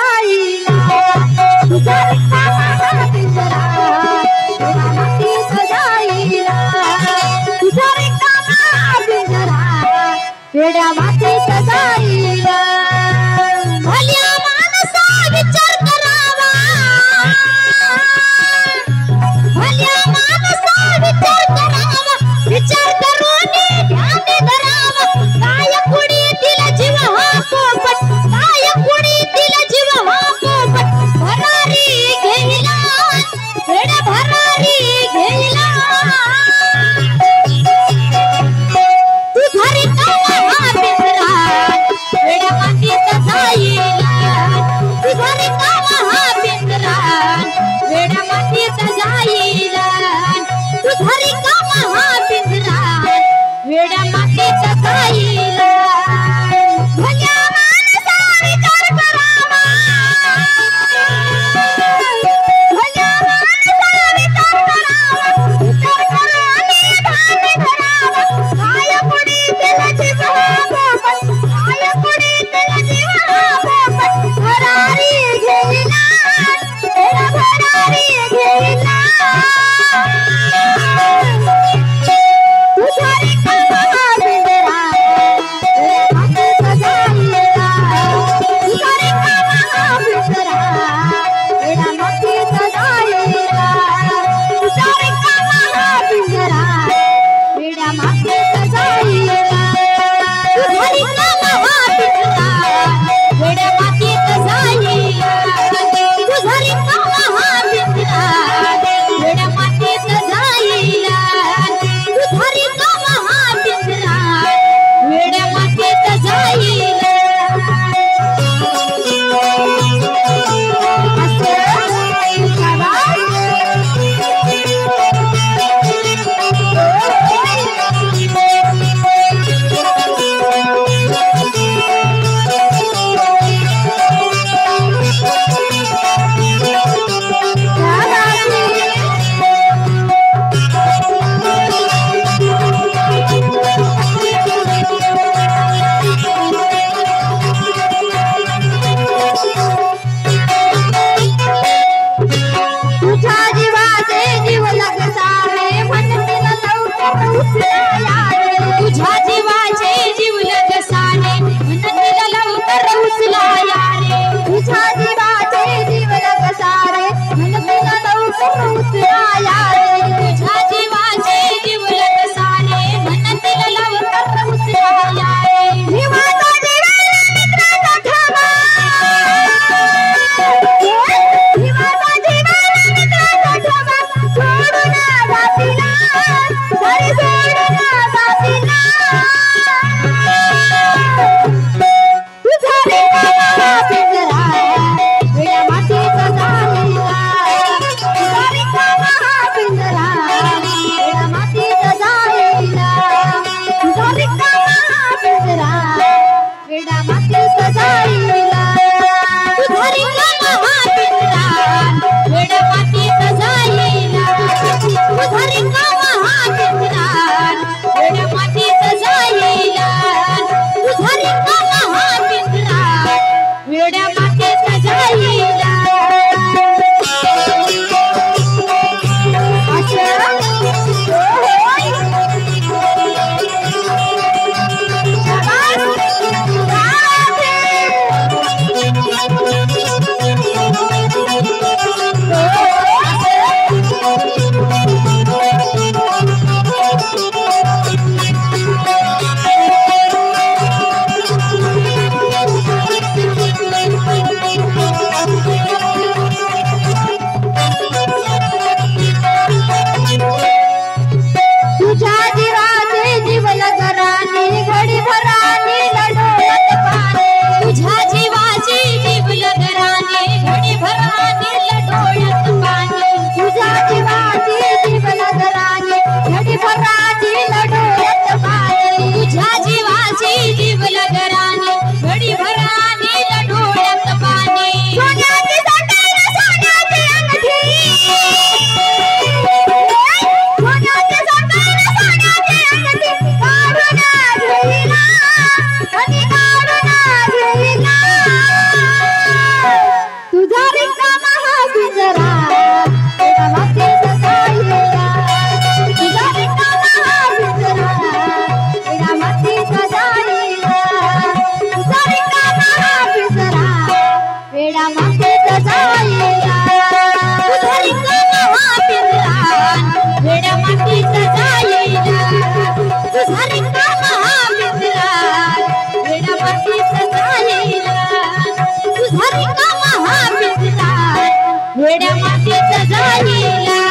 जाईला तुझा रिकामा पिंजरा वेड्या मातीत जाईला तुझा रिकामा पिंजरा वेड्या मातीत जाईला भल्या माणसा विचार करावा भल्या माणसा विचार करावा विचार करून ध्यान धरावा काय कुडीतील जीव हा पोपट काय कुडीतील जीव हा पोपट भरारी घेईला वेड्या भरारी घेईला तुझा रिकामा पिंजरा वेड्या रिकामा हा पिंजरा वेड्या मातीचा झालीला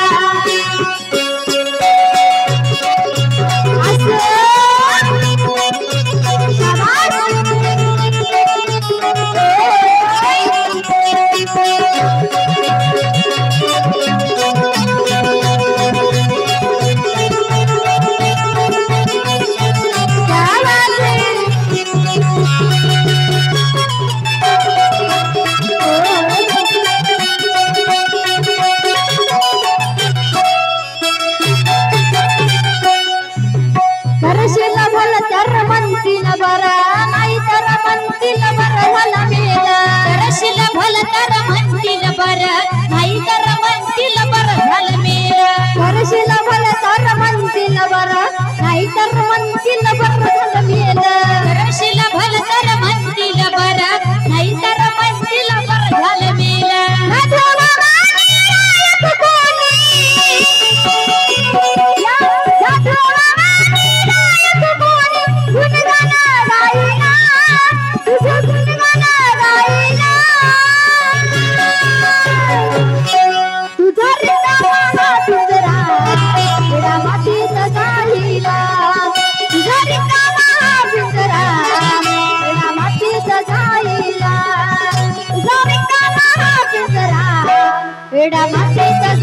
करशील भल तर म्हणतील बरा नाही तर म्हणतील बरं झालं मेला करशील भल तर म्हणतील बरं नाही तर म्हणतील बरं झालं मेला करशील भल तर म्हणतील बरं नाही तर म्हणतील बरं झालं मेला करशील भल तर म्हणतील बरं नाही तर म्हणतील बरं झालं मेला वेडा मातीचा